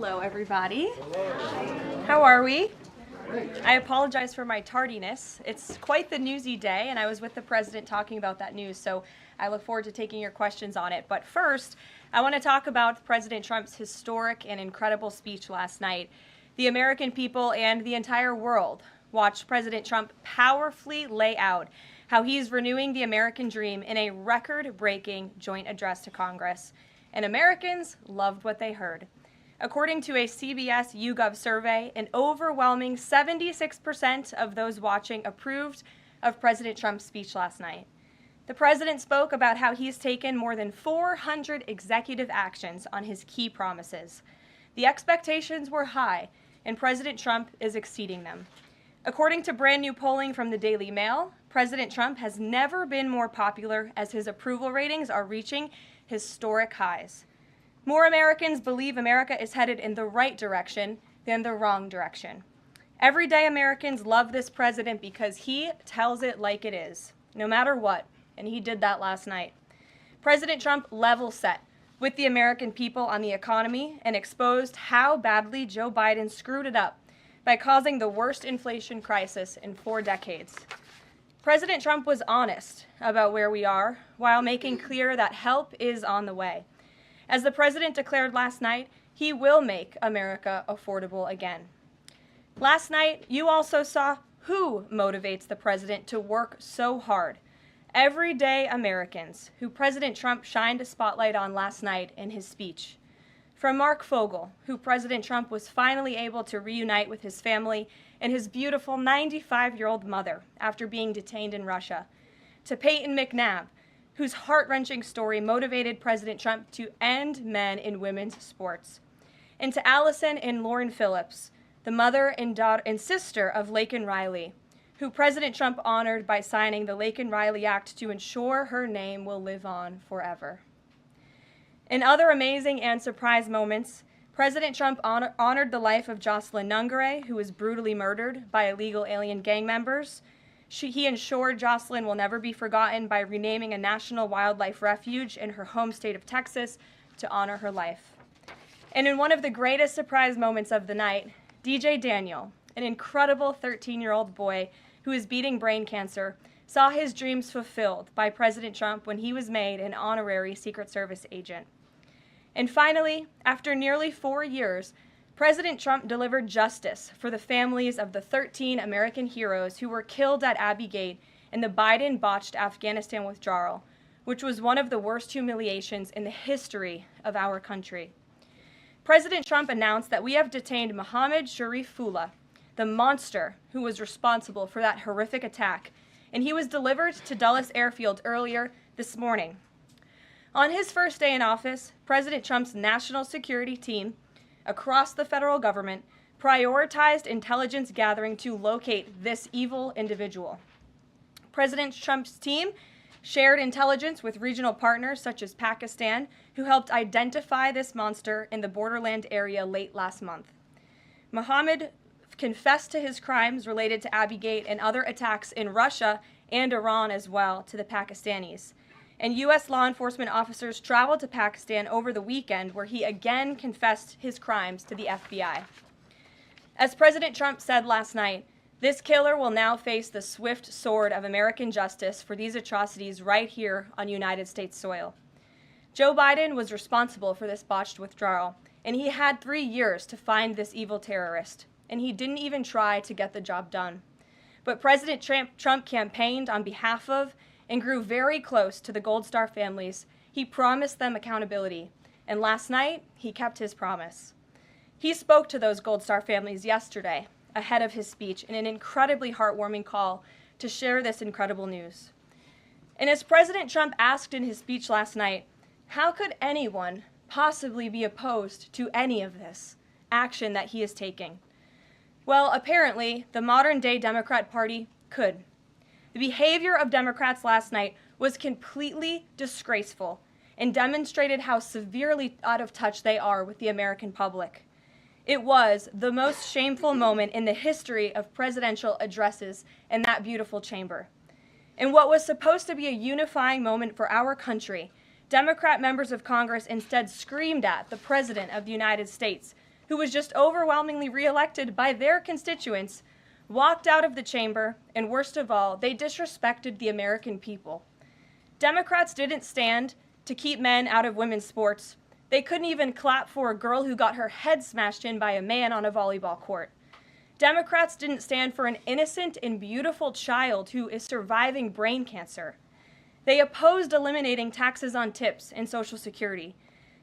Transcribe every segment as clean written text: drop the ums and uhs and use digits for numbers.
Hello, everybody. Hello. How are we? I apologize for my tardiness. It's quite the newsy day, and I was with the president talking about that news, so I look forward to taking your questions on it. But first, I want to talk about President Trump's historic and incredible speech last night. The American people and the entire world watched President Trump powerfully lay out how he's renewing the American dream in a record-breaking joint address to Congress. And Americans loved what they heard. According to a CBS YouGov survey, an overwhelming 76% of those watching approved of President Trump's speech last night. The president spoke about how he's taken more than 400 executive actions on his key promises. The expectations were high, and President Trump is exceeding them. According to brand new polling from the Daily Mail, President Trump has never been more popular as his approval ratings are reaching historic highs. More Americans believe America is headed in the right direction than the wrong direction. Everyday Americans love this president because he tells it like it is, no matter what, and he did that last night. President Trump level set with the American people on the economy and exposed how badly Joe Biden screwed it up by causing the worst inflation crisis in 4 decades. President Trump was honest about where we are while making clear that help is on the way. As the president declared last night, he will make America affordable again. Last night, you also saw who motivates the president to work so hard. Everyday Americans, who President Trump shined a spotlight on last night in his speech. From Mark Fogel, who President Trump was finally able to reunite with his family and his beautiful 95-year-old mother after being detained in Russia, to Peyton McNabb, whose heart-wrenching story motivated President Trump to end men in women's sports, and to Allison and Lauren Phillips, the mother and sister of Laken Riley, who President Trump honored by signing the Laken Riley Act to ensure her name will live on forever. In other amazing and surprise moments, President Trump honored the life of Jocelyn Nungare, who was brutally murdered by illegal alien gang members. He ensured Jocelyn will never be forgotten by renaming a national wildlife refuge in her home state of Texas to honor her life. And in one of the greatest surprise moments of the night, DJ Daniel, an incredible 13-year-old boy who is beating brain cancer, saw his dreams fulfilled by President Trump when he was made an honorary Secret Service agent. And finally, after nearly 4 years, President Trump delivered justice for the families of the 13 American heroes who were killed at Abbey Gate in the Biden-botched Afghanistan withdrawal, which was one of the worst humiliations in the history of our country. President Trump announced that we have detained Mohammed Sharifullah, the monster who was responsible for that horrific attack, and he was delivered to Dulles Airfield earlier this morning. On his first day in office, President Trump's national security team across the federal government prioritized intelligence gathering to locate this evil individual. President Trump's team shared intelligence with regional partners such as Pakistan, who helped identify this monster in the borderland area late last month. Mohammed confessed to his crimes related to Abbey Gate and other attacks in Russia and Iran as well to the Pakistanis. And U.S. law enforcement officers traveled to Pakistan over the weekend, where he again confessed his crimes to the FBI. As President Trump said last night, this killer will now face the swift sword of American justice for these atrocities right here on United States soil. Joe Biden was responsible for this botched withdrawal, and he had 3 years to find this evil terrorist, and he didn't even try to get the job done. But President Trump campaigned on behalf of and grew very close to the Gold Star families. He promised them accountability, and last night, he kept his promise. He spoke to those Gold Star families yesterday, ahead of his speech, in an incredibly heartwarming call to share this incredible news. And as President Trump asked in his speech last night, how could anyone possibly be opposed to any of this action that he is taking? Well, apparently, the modern-day Democrat Party could. The behavior of Democrats last night was completely disgraceful and demonstrated how severely out of touch they are with the American public. It was the most shameful moment in the history of presidential addresses in that beautiful chamber. In what was supposed to be a unifying moment for our country, Democrat members of Congress instead screamed at the President of the United States, who was just overwhelmingly reelected by their constituents, walked out of the chamber, and worst of all, they disrespected the American people. Democrats didn't stand to keep men out of women's sports. They couldn't even clap for a girl who got her head smashed in by a man on a volleyball court. Democrats didn't stand for an innocent and beautiful child who is surviving brain cancer. They opposed eliminating taxes on tips and Social Security.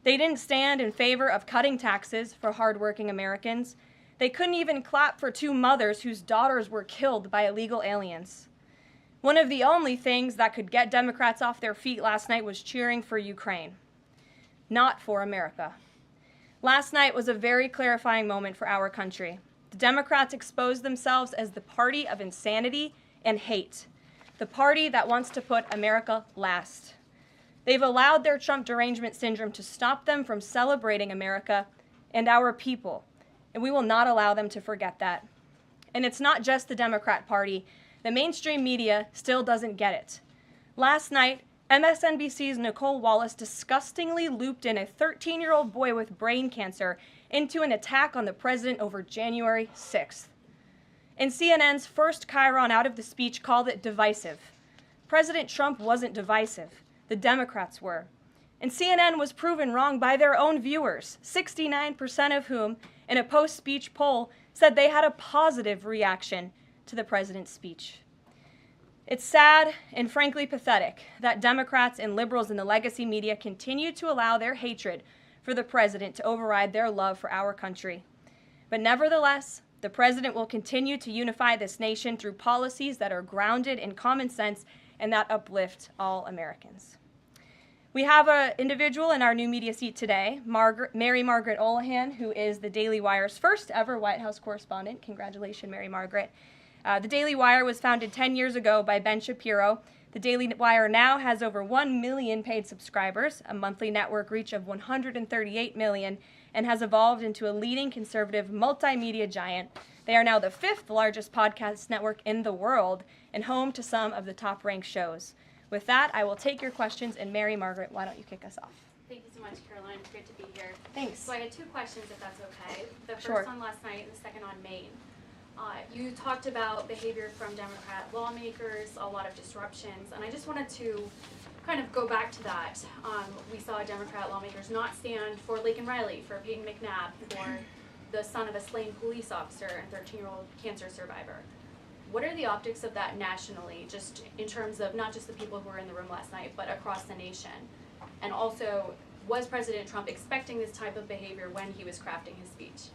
They didn't stand in favor of cutting taxes for hardworking Americans. They couldn't even clap for two mothers whose daughters were killed by illegal aliens. One of the only things that could get Democrats off their feet last night was cheering for Ukraine, not for America. Last night was a very clarifying moment for our country. The Democrats exposed themselves as the party of insanity and hate, the party that wants to put America last. They've allowed their Trump derangement syndrome to stop them from celebrating America and our people, and we will not allow them to forget that. And it's not just the Democrat Party. The mainstream media still doesn't get it. Last night, MSNBC's Nicole Wallace disgustingly looped in a 13-year-old boy with brain cancer into an attack on the president over January 6th. And CNN's first chyron out of the speech called it divisive. President Trump wasn't divisive. The Democrats were. And CNN was proven wrong by their own viewers, 69% of whom, in a post-speech poll, said they had a positive reaction to the president's speech. It's sad and frankly pathetic that Democrats and liberals in the legacy media continue to allow their hatred for the president to override their love for our country. But nevertheless, the president will continue to unify this nation through policies that are grounded in common sense and that uplift all Americans. We have an individual in our new media seat today, Mary Margaret Olohan, who is the Daily Wire's first ever White House correspondent. Congratulations, Mary Margaret. The Daily Wire was founded 10 years ago by Ben Shapiro. The Daily Wire now has over 1 million paid subscribers, a monthly network reach of 138 million, and has evolved into a leading conservative multimedia giant. They are now the 5th largest podcast network in the world and home to some of the top-ranked shows. With that, I will take your questions, and Mary Margaret, why don't you kick us off? Thank you so much, Karoline. It's great to be here. Thanks. So I had 2 questions, if that's okay. The first Sure. on last night and the second on Maine. You talked about behavior from Democrat lawmakers, a lot of disruptions, and I just wanted to kind of go back to that. We saw Democrat lawmakers not stand for Laken Riley, for Peyton McNabb, for the son of a slain police officer and 13-year-old cancer survivor. What are the optics of that nationally, just in terms of not just the people who were in the room last night, but across the nation? And also, was President Trump expecting this type of behavior when he was crafting his speech?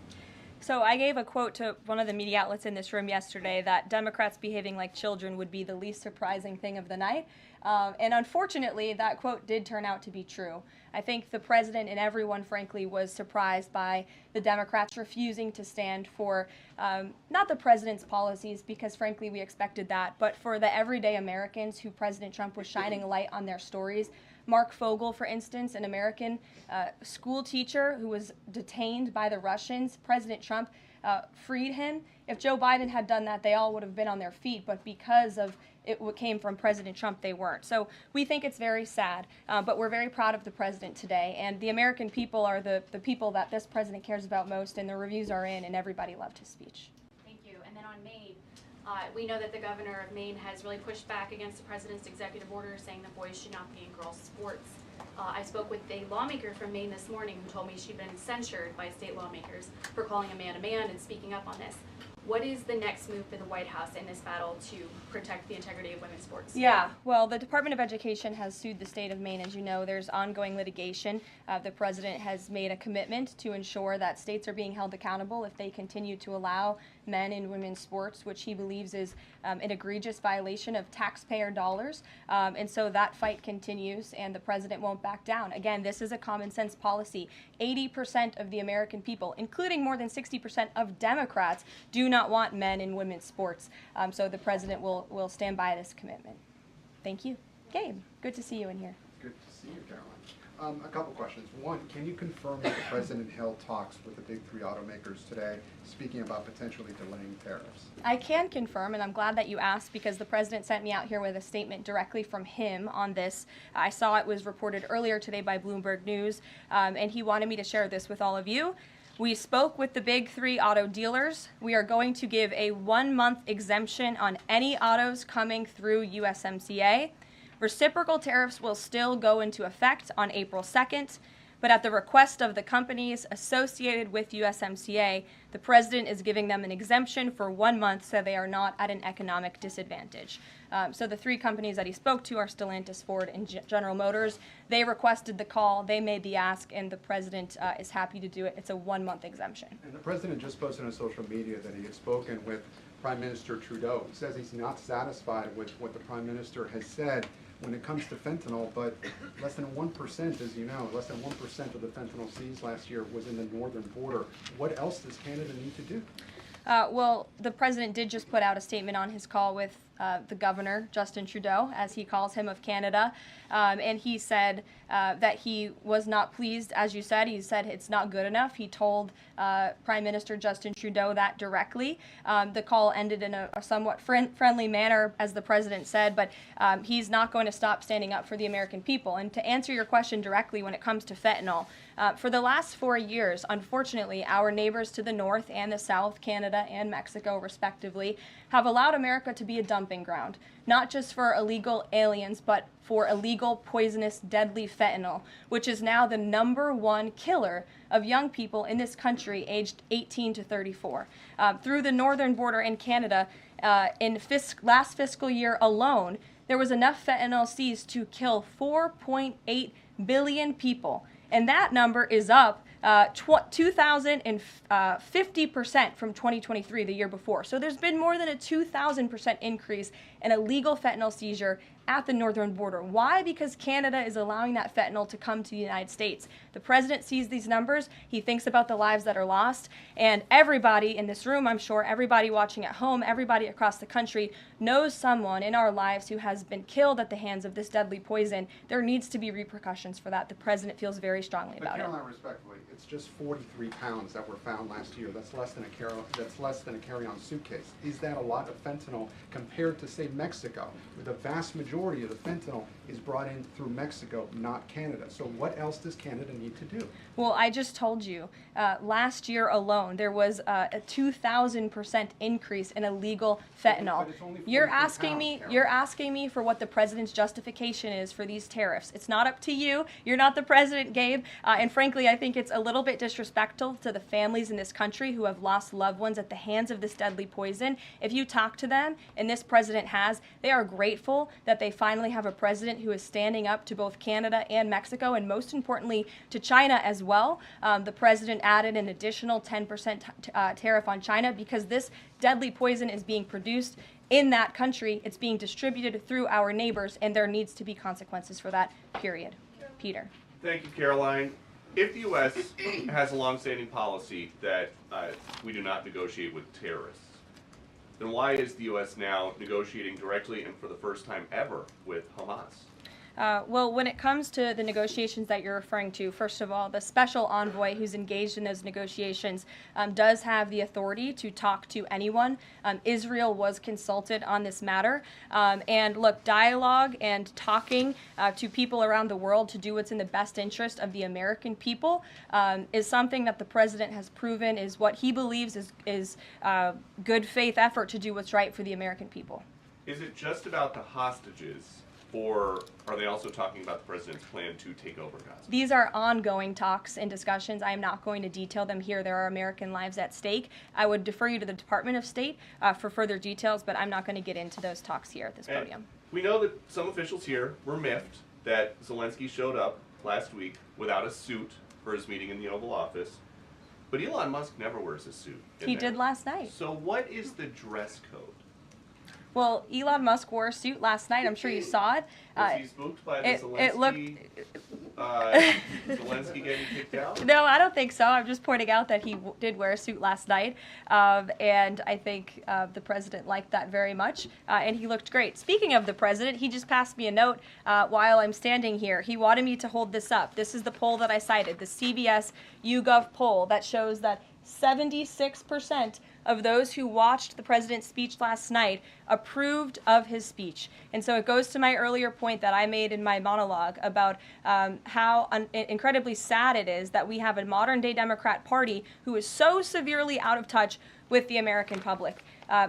So I gave a quote to one of the media outlets in this room yesterday that Democrats behaving like children would be the least surprising thing of the night. And unfortunately, that quote did turn out to be true. I think the president and everyone, frankly, was surprised by the Democrats refusing to stand for not the president's policies, because frankly we expected that, but for the everyday Americans who President Trump was shining a light on their stories. Mark Fogel, for instance, an American school teacher who was detained by the Russians. President Trump freed him. If Joe Biden had done that, they all would have been on their feet, but because of it came from President Trump, they weren't. So we think it's very sad, but we're very proud of the president today, and the American people are the people that this president cares about most, and the reviews are in, and everybody loved his speech. Thank you. And then on Maine, we know that the governor of Maine has really pushed back against the president's executive order saying that boys should not be in girls' sports. I spoke with a lawmaker from Maine this morning who told me she'd been censured by state lawmakers for calling a man and speaking up on this. What is the next move for the White House in this battle to protect the integrity of women's sports? Yeah, well, the Department of Education has sued the state of Maine. As you know, there's ongoing litigation. The president has made a commitment to ensure that states are being held accountable if they continue to allow men in women's sports, which he believes is an egregious violation of taxpayer dollars. And so that fight continues, and the president won't back down. Again, this is a common sense policy. 80% of the American people, including more than 60% of Democrats, do not want men in women's sports. So the president will stand by this commitment. Thank you. Gabe, good to see you in here. Good to see you, Caroline. A couple questions. One, can you confirm that the president held talks with the big 3 automakers today, speaking about potentially delaying tariffs? I can confirm, and I'm glad that you asked, because the president sent me out here with a statement directly from him on this. I saw it was reported earlier today by Bloomberg News, and he wanted me to share this with all of you. We spoke with the big 3 auto dealers. We are going to give a 1-month exemption on any autos coming through USMCA. Reciprocal tariffs will still go into effect on April 2nd, but at the request of the companies associated with USMCA, the president is giving them an exemption for 1 month so they are not at an economic disadvantage. So the 3 companies that he spoke to are Stellantis, Ford, and General Motors. They requested the call, they made the ask, and the president is happy to do it. It's a 1-month exemption. And the president just posted on social media that he had spoken with Prime Minister Trudeau. He says he's not satisfied with what the Prime Minister has said when it comes to fentanyl, but less than 1%, as you know, less than 1% of the fentanyl seized last year was in the northern border. What else does Canada need to do? Well, the president did just put out a statement on his call with the governor, Justin Trudeau, as he calls him, of Canada, and he said that he was not pleased, as you said. He said it's not good enough. He told Prime Minister Justin Trudeau that directly. The call ended in a somewhat friendly manner, as the president said, but he's not going to stop standing up for the American people. And to answer your question directly when it comes to fentanyl, for the last 4 years, unfortunately, our neighbors to the north and the south, Canada and Mexico respectively, have allowed America to be a dumping ground, not just for illegal aliens, but for illegal, poisonous, deadly fentanyl, which is now the #1 killer of young people in this country aged 18 to 34. Through the northern border in Canada, in last fiscal year alone, there was enough fentanyl seized to kill 4.8 billion people. And that number is up 2,050% from 2023, the year before. So there's been more than a 2,000% increase in illegal fentanyl seizure at the northern border. Why? Because Canada is allowing that fentanyl to come to the United States. The president sees these numbers. He thinks about the lives that are lost. And everybody in this room, I'm sure, everybody watching at home, everybody across the country knows someone in our lives who has been killed at the hands of this deadly poison. There needs to be repercussions for that. The president feels very strongly about it. But Caroline, respectfully, it's just 43 pounds that were found last year. That's less than a carry-on suitcase. Is that a lot of fentanyl compared to, say, Mexico, where the vast majority of the fentanyl is brought in through Mexico, not Canada? So what else does Canada need to do? Well, I just told you, last year alone, there was a 2,000% increase in illegal fentanyl. But it's only You're 43 asking pounds, me. Caroline. You're asking me for what the president's justification is for these tariffs. It's not up to you. You're not the president, Gabe. And frankly, I think it's a little bit disrespectful to the families in this country who have lost loved ones at the hands of this deadly poison. If you talk to them, and this president has, they are grateful that they finally have a president who is standing up to both Canada and Mexico, and most importantly, to China as well. The president added an additional 10% tariff on China because this deadly poison is being produced in that country. It's being distributed through our neighbors, and there needs to be consequences for that, period. Peter. Thank you, Caroline. If the U.S. has a longstanding policy that we do not negotiate with terrorists, then why is the U.S. now negotiating directly and for the first time ever with Hamas? Well, when it comes to the negotiations that you're referring to, first of all, the special envoy who's engaged in those negotiations does have the authority to talk to anyone. Israel was consulted on this matter. And look, dialogue and talking to people around the world to do what's in the best interest of the American people is something that the president has proven is what he believes is good faith effort to do what's right for the American people. Is it just about the hostages, or are they also talking about the president's plan to take over Gaza? These are ongoing talks and discussions. I am not going to detail them here. There are American lives at stake. I would defer you to the Department of State for further details, but I'm not going to get into those talks here at this podium. We know that some officials here were miffed that Zelensky showed up last week without a suit for his meeting in the Oval Office, but Elon Musk never wears a suit. He did last night. So what is the dress code? Well, Elon Musk wore a suit last night. I'm sure you saw it. Was he spooked by the Zelensky getting kicked out? No, I don't think so. I'm just pointing out that he did wear a suit last night, and I think the president liked that very much, and he looked great. Speaking of the president, he just passed me a note while I'm standing here. He wanted me to hold this up. This is the poll that I cited, the CBS YouGov poll that shows that 76% of those who watched the president's speech last night approved of his speech. And so it goes to my earlier point that I made in my monologue about how incredibly sad it is that we have a modern-day Democrat Party who is so severely out of touch with the American public.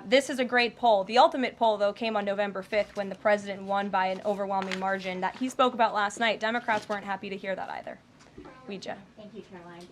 This is a great poll. The ultimate poll, though, came on November 5th when the president won by an overwhelming margin that he spoke about last night. Democrats weren't happy to hear that either. Ouija. Thank you, Caroline.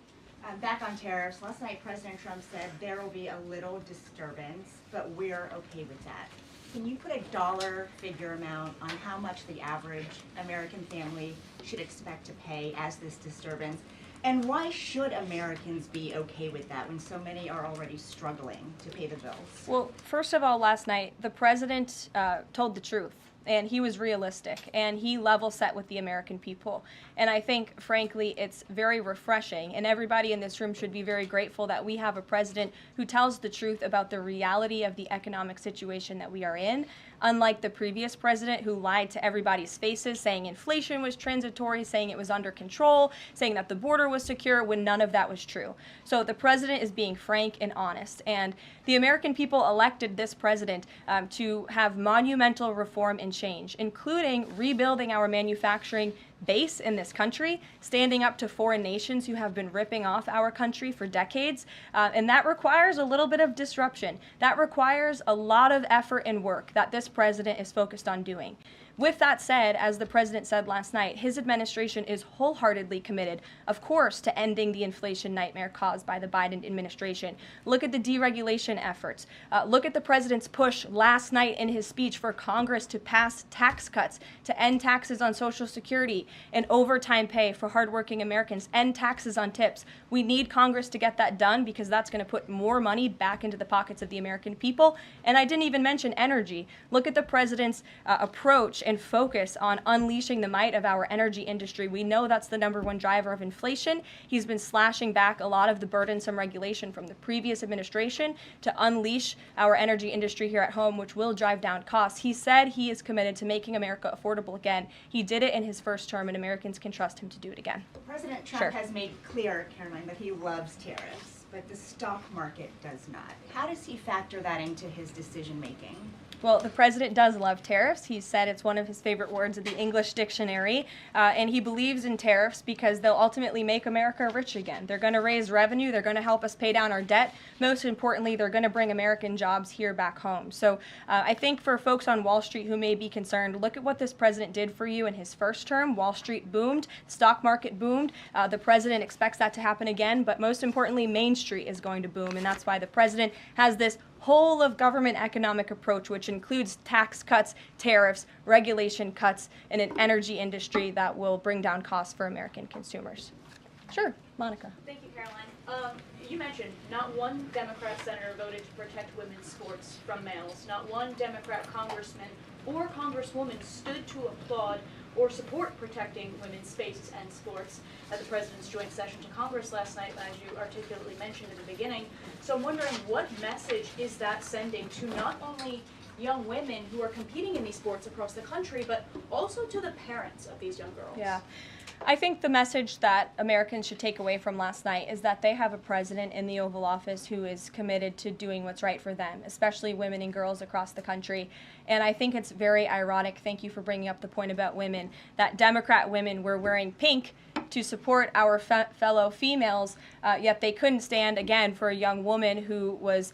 Back on tariffs, last night President Trump said there will be a little disturbance, but we're okay with that. Can you put a dollar figure amount on how much the average American family should expect to pay as this disturbance? And why should Americans be okay with that when so many are already struggling to pay the bills? Well, first of all, last night, the president told the truth. And he was realistic, and he level set with the American people. And I think, frankly, it's very refreshing, and everybody in this room should be very grateful that we have a president who tells the truth about the reality of the economic situation that we are in, unlike the previous president who lied to everybody's faces, saying inflation was transitory, saying it was under control, saying that the border was secure, when none of that was true. So the president is being frank and honest, and the American people elected this president to have monumental reform and change, including rebuilding our manufacturing base in this country, standing up to foreign nations who have been ripping off our country for decades, and that requires a little bit of disruption. That requires a lot of effort and work that this president is focused on doing. With that said, as the president said last night, his administration is wholeheartedly committed, of course, to ending the inflation nightmare caused by the Biden administration. Look at the deregulation efforts. Look at the president's push last night in his speech for Congress to pass tax cuts, to end taxes on Social Security and overtime pay for hardworking Americans, end taxes on tips. We need Congress to get that done because that's going to put more money back into the pockets of the American people. And I didn't even mention energy. Look at the president's approach and focus on unleashing the might of our energy industry. We know that's the #1 driver of inflation. He's been slashing back a lot of the burdensome regulation from the previous administration to unleash our energy industry here at home, which will drive down costs. He said he is committed to making America affordable again. He did it in his first term, and Americans can trust him to do it again. President Trump has made clear, Caroline, that he loves tariffs, but the stock market does not. How does he factor that into his decision making? Well, the president does love tariffs. He said it's one of his favorite words in the English dictionary, and he believes in tariffs because they'll ultimately make America rich again. They're going to raise revenue. They're going to help us pay down our debt. Most importantly, they're going to bring American jobs here back home. So I think for folks on Wall Street who may be concerned, look at what this president did for you in his first term. Wall Street boomed. Stock market boomed. The president expects that to happen again, but most importantly, Main Street is going to boom, and that's why the president has this whole of government economic approach, which includes tax cuts, tariffs, regulation cuts, and an energy industry that will bring down costs for American consumers. Sure, Monica. Thank you, Caroline. You mentioned not one Democrat senator voted to protect women's sports from males. Not one Democrat congressman or congresswoman stood to applaud or support protecting women's spaces and sports at the president's joint session to Congress last night, as you articulately mentioned at the beginning. So I'm wondering, what message is that sending to not only young women who are competing in these sports across the country, but also to the parents of these young girls? Yeah. I think the message that Americans should take away from last night is that they have a president in the Oval Office who is committed to doing what's right for them, especially women and girls across the country. And I think it's very ironic, thank you for bringing up the point about women, that Democrat women were wearing pink to support our fellow females, yet they couldn't stand, again, for a young woman who was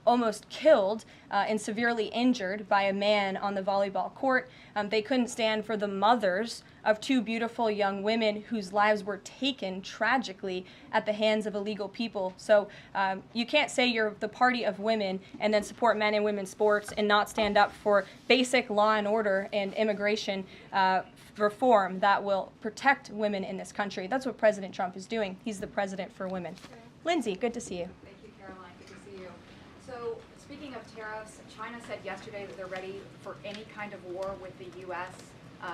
almost killed and severely injured by a man on the volleyball court. They couldn't stand for the mothers of two beautiful young women whose lives were taken tragically at the hands of illegal people. So you can't say you're the party of women and then support men and women's sports and not stand up for basic law and order and immigration reform that will protect women in this country. That's what President Trump is doing. He's the president for women. Lindsay, good to see you. Thank you, Caroline. Good to see you. So, speaking of tariffs, China said yesterday that they're ready for any kind of war with the U.S.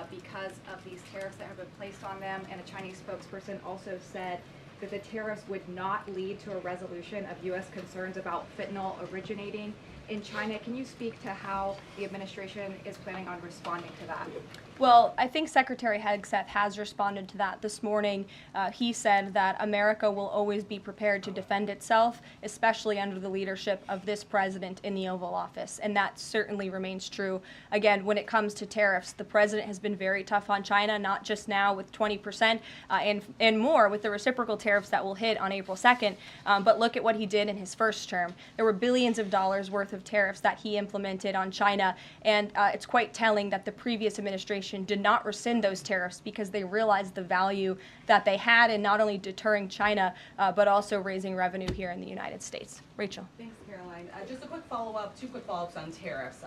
Because of these tariffs that have been placed on them, and a Chinese spokesperson also said that the tariffs would not lead to a resolution of U.S. concerns about fentanyl originating in China. Can you speak to how the administration is planning on responding to that? Well, I think Secretary Hegseth has responded to that this morning. He said that America will always be prepared to defend itself, especially under the leadership of this president in the Oval Office. And that certainly remains true. Again, when it comes to tariffs, the president has been very tough on China, not just now with 20% and more with the reciprocal tariffs that will hit on April 2nd. But look at what he did in his first term. There were billions of dollars worth of tariffs that he implemented on China. And it's quite telling that the previous administration did not rescind those tariffs because they realized the value that they had in not only deterring China, but also raising revenue here in the United States. Rachel. Thanks, Caroline. Just a quick follow-up, two quick follow-ups on tariffs.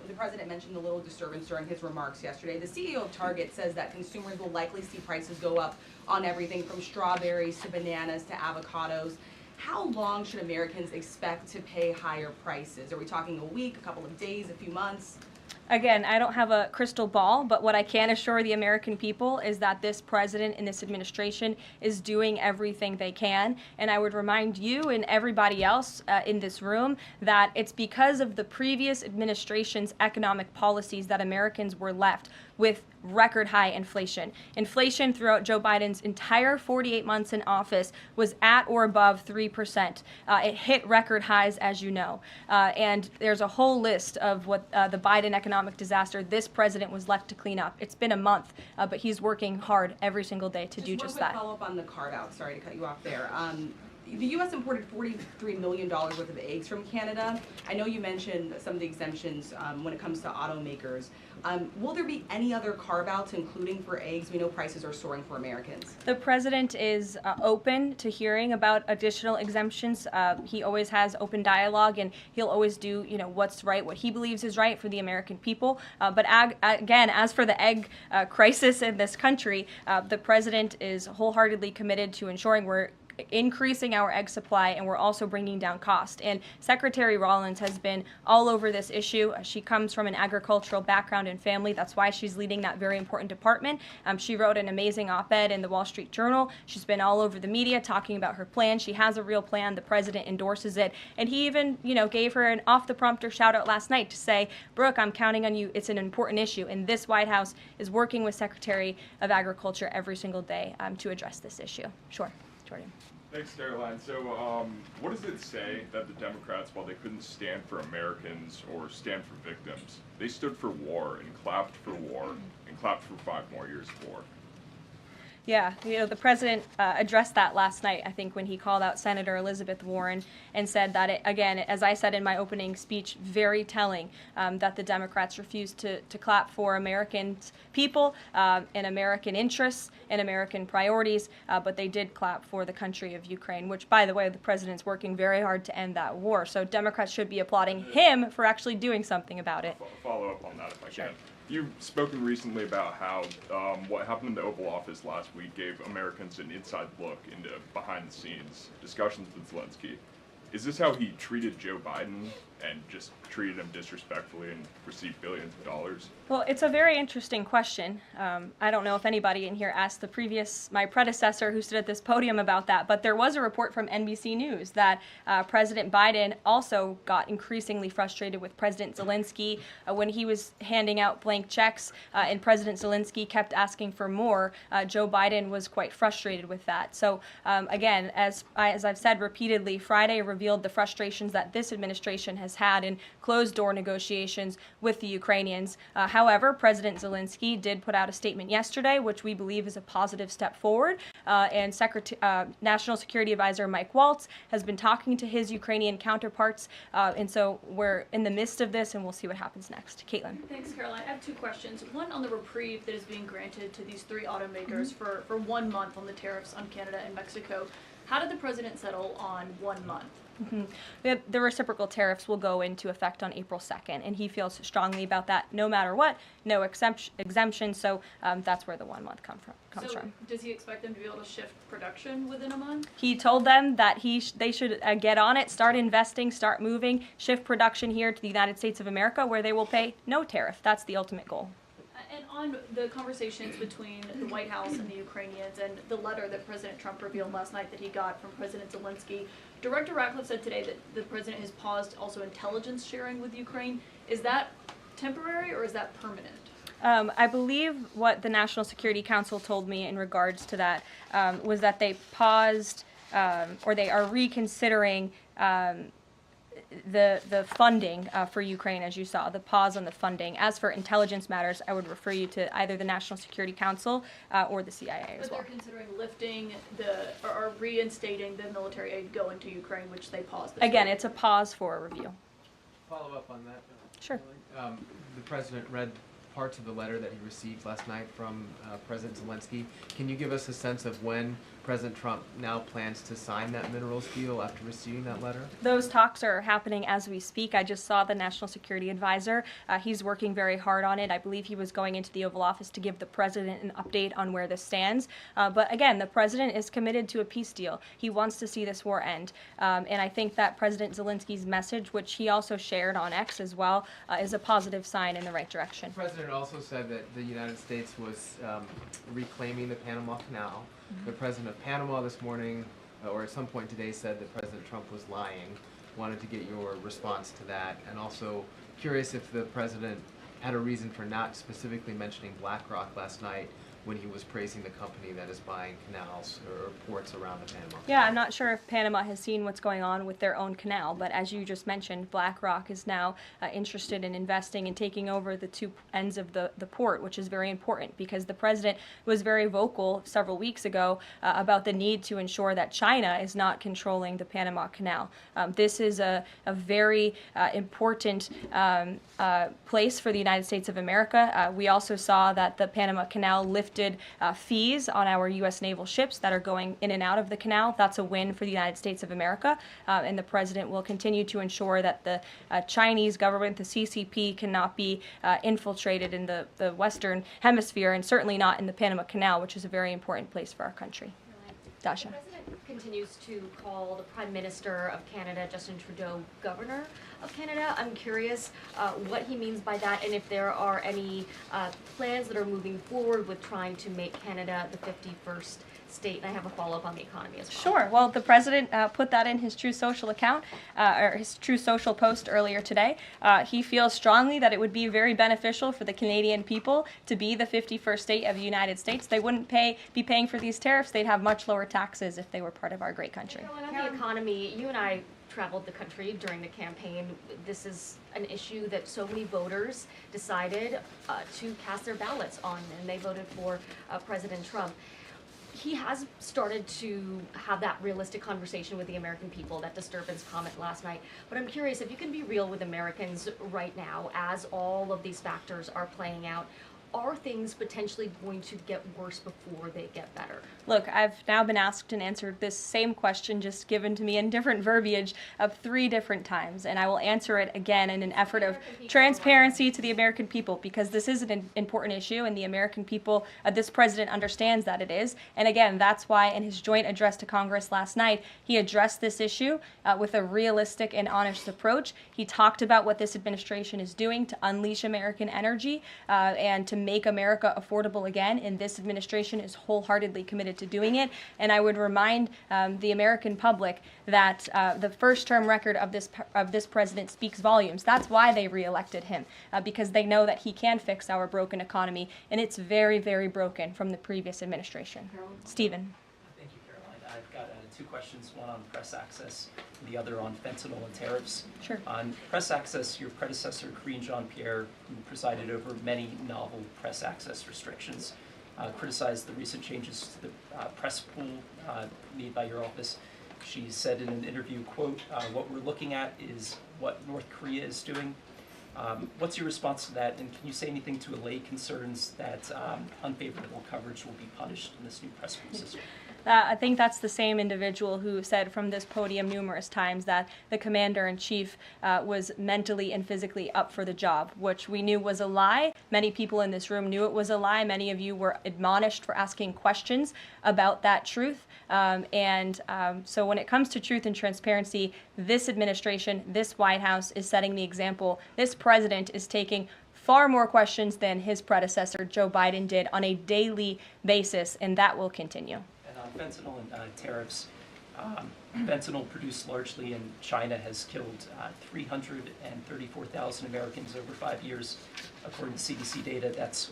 The president mentioned a little disturbance during his remarks yesterday. The CEO of Target says that consumers will likely see prices go up on everything from strawberries to bananas to avocados. How long should Americans expect to pay higher prices? Are we talking a week, a couple of days, a few months? Again, I don't have a crystal ball, but what I can assure the American people is that this president and this administration is doing everything they can. And I would remind you and everybody else in this room that it's because of the previous administration's economic policies that Americans were left with record high inflation. Inflation throughout Joe Biden's entire 48 months in office was at or above 3%. It hit record highs, as you know. And there's a whole list of what the Biden economic disaster this president was left to clean up. It's been a month, but he's working hard every single day to do just that. Just one quick follow-up on the carve-out. Sorry to cut you off there. The U.S. imported $43 million worth of eggs from Canada. I know you mentioned some of the exemptions when it comes to automakers. Will there be any other carve-outs, including for eggs? We know prices are soaring for Americans. The president is open to hearing about additional exemptions. He always has open dialogue, and he'll always do, what's right, what he believes is right for the American people. But again, as for the egg crisis in this country, the president is wholeheartedly committed to ensuring we're increasing our egg supply, and we're also bringing down cost. And Secretary Rollins has been all over this issue. She comes from an agricultural background and family. That's why she's leading that very important department. She wrote an amazing op-ed in the Wall Street Journal. She's been all over the media talking about her plan. She has a real plan. The president endorses it. And he even, gave her an off-the-prompter shout-out last night to say, Brooke, I'm counting on you. It's an important issue. And this White House is working with Secretary of Agriculture every single day to address this issue. Sure. Jordan. Thanks, Caroline. So, what does it say that the Democrats, while they couldn't stand for Americans or stand for victims, they stood for war and clapped for war and clapped for 5 more years of war? Yeah, the president addressed that last night, I think, when he called out Senator Elizabeth Warren and said that, again, as I said in my opening speech, very telling that the Democrats refused to clap for American people and American interests and American priorities, but they did clap for the country of Ukraine, which, by the way, the president's working very hard to end that war. So Democrats should be applauding him for actually doing something about it. Follow up on that if I Sure. can. You've spoken recently about how what happened in the Oval Office last week gave Americans an inside look into behind-the-scenes discussions with Zelensky. Is this how he treated Joe Biden and just treated him disrespectfully and received billions of dollars? Well, it's a very interesting question. I don't know if anybody in here asked my predecessor who stood at this podium about that, but there was a report from NBC News that President Biden also got increasingly frustrated with President Zelensky when he was handing out blank checks and President Zelensky kept asking for more. Joe Biden was quite frustrated with that. So again, as I've said repeatedly, Friday revealed the frustrations that this administration has had in closed-door negotiations with the Ukrainians. However, President Zelensky did put out a statement yesterday, which we believe is a positive step forward. And National Security Advisor Mike Waltz has been talking to his Ukrainian counterparts. And so we're in the midst of this, and we'll see what happens next. Caitlin. Thanks, Caroline. I have 2 questions. One on the reprieve that is being granted to these 3 automakers for 1 month on the tariffs on Canada and Mexico. How did the president settle on 1 month? Mm-hmm. The reciprocal tariffs will go into effect on April 2nd, and he feels strongly about that no matter what, no exemption, so that's where the 1 month comes from. Does he expect them to be able to shift production within a month? He told them that they should get on it, start investing, start moving, shift production here to the United States of America, where they will pay no tariff. That's the ultimate goal. And on the conversations between the White House and the Ukrainians and the letter that President Trump revealed last night that he got from President Zelensky, Director Ratcliffe said today that the president has paused also intelligence sharing with Ukraine. Is that temporary or is that permanent? I believe what the National Security Council told me in regards to that was that they paused or they are reconsidering the funding for Ukraine, as you saw, the pause on the funding. As for intelligence matters, I would refer you to either the National Security Council or the CIA as But well. they're considering lifting or reinstating the military aid going to Ukraine, which they paused. this Again, week. it's a pause for a review. Follow up on that. Sure. The president read parts of the letter that he received last night from President Zelensky. Can you give us a sense of when President Trump now plans to sign that minerals deal after receiving that letter? Those talks are happening as we speak. I just saw the National Security Advisor. He's working very hard on it. I believe he was going into the Oval Office to give the president an update on where this stands. But again, the president is committed to a peace deal. He wants to see this war end. And I think that President Zelensky's message, which he also shared on X as well, is a positive sign in the right direction. The president also said that the United States was reclaiming the Panama Canal. The president of Panama this morning, or at some point today, said that President Trump was lying. Wanted to get your response to that, and also curious if the president had a reason for not specifically mentioning BlackRock last night when he was praising the company that is buying canals or ports around the Panama. Yeah, I'm not sure if Panama has seen what's going on with their own canal, but as you just mentioned, BlackRock is now interested in investing and taking over the two ends of the port, which is very important because the president was very vocal several weeks ago about the need to ensure that China is not controlling the Panama Canal. This is a very important place for the United States of America. We also saw that the Panama Canal lifted fees on our U.S. naval ships that are going in and out of the canal. That's a win for the United States of America, and the president will continue to ensure that the Chinese government, the CCP, cannot be infiltrated in the Western Hemisphere, and certainly not in the Panama Canal, which is a very important place for our country. Dasha. The president continues to call the Prime Minister of Canada, Justin Trudeau, Governor of Canada. I'm curious what he means by that, and if there are any plans that are moving forward with trying to make Canada the 51st state. And I have a follow-up on the economy as well. Sure. Well, the president put that in his True Social account, or his True Social post earlier today. He feels strongly that it would be very beneficial for the Canadian people to be the 51st state of the United States. They wouldn't be paying for these tariffs. They'd have much lower taxes if they were part of our great country. Caroline, on the economy, you and I traveled the country during the campaign. This is an issue that so many voters decided to cast their ballots on, and they voted for President Trump. He has started to have that realistic conversation with the American people, that disturbance comment last night. But I'm curious if you can be real with Americans right now as all of these factors are playing out. Are things potentially going to get worse before they get better? Look, I've now been asked and answered this same question, just given to me in different verbiage, of 3 different times, and I will answer it again in an effort of transparency to the American people, because this is an important issue, and the American people, this president understands that it is. And again, that's why in his joint address to Congress last night, he addressed this issue with a realistic and honest approach. He talked about what this administration is doing to unleash American energy and to make America affordable again, and this administration is wholeheartedly committed to doing it. And I would remind the American public that the first-term record of this president speaks volumes. That's why they reelected him, because they know that he can fix our broken economy, and it's very, very broken from the previous administration. Stephen. Thank you, Caroline. I've got 2 questions, one on press access, the other on fentanyl and tariffs. Sure. On press access, your predecessor, Karine Jean-Pierre, who presided over many novel press access restrictions, criticized the recent changes to the press pool made by your office. She said in an interview, quote, what we're looking at is what North Korea is doing. What's your response to that, and can you say anything to allay concerns that unfavorable coverage will be punished in this new press pool system? I think that's the same individual who said from this podium numerous times that the commander-in-chief was mentally and physically up for the job, which we knew was a lie. Many people in this room knew it was a lie. Many of you were admonished for asking questions about that truth. So when it comes to truth and transparency, this administration, this White House is setting the example. This president is taking far more questions than his predecessor, Joe Biden, did on a daily basis, and that will continue. And on fentanyl and tariffs, Fentanyl produced largely in China has killed 334,000 Americans over 5 years. According to CDC data, that's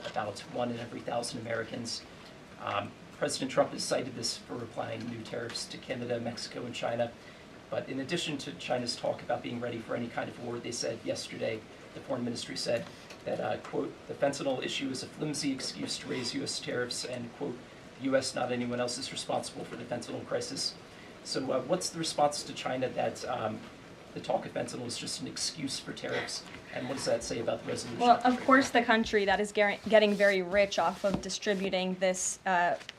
about 1 in every 1,000 Americans. President Trump has cited this for applying new tariffs to Canada, Mexico, and China. But in addition to China's talk about being ready for any kind of war, they said yesterday, the foreign ministry said that, quote, the fentanyl issue is a flimsy excuse to raise U.S. tariffs, and, quote, the U.S., not anyone else, is responsible for the fentanyl crisis. So what's the response to China that the talk of fentanyl is just an excuse for tariffs, and what does that say about the resolution? Well, of course, the country that is getting very rich off of distributing this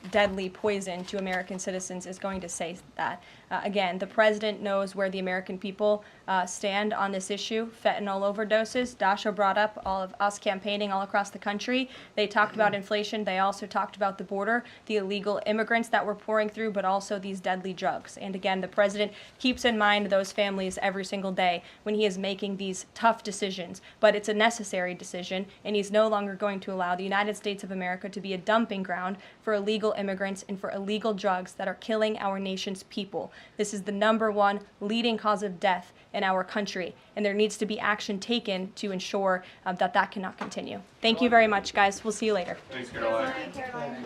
deadly poison to American citizens is going to say that. Again, the president knows where the American people stand on this issue. Fentanyl overdoses. Dasha brought up all of us campaigning all across the country. They talked about inflation. They also talked about the border, the illegal immigrants that we're pouring through, but also these deadly drugs. And again, the president keeps in mind those families every single day when he is making these tough decisions. But it's a necessary decision, and he's no longer going to allow the United States of America to be a dumping ground for illegal immigrants and for illegal drugs that are killing our nation's people. This is the #1 leading cause of death in our country, and there needs to be action taken to ensure that cannot continue. Thank you very much, guys. We'll see you later. Thanks, Caroline. Caroline.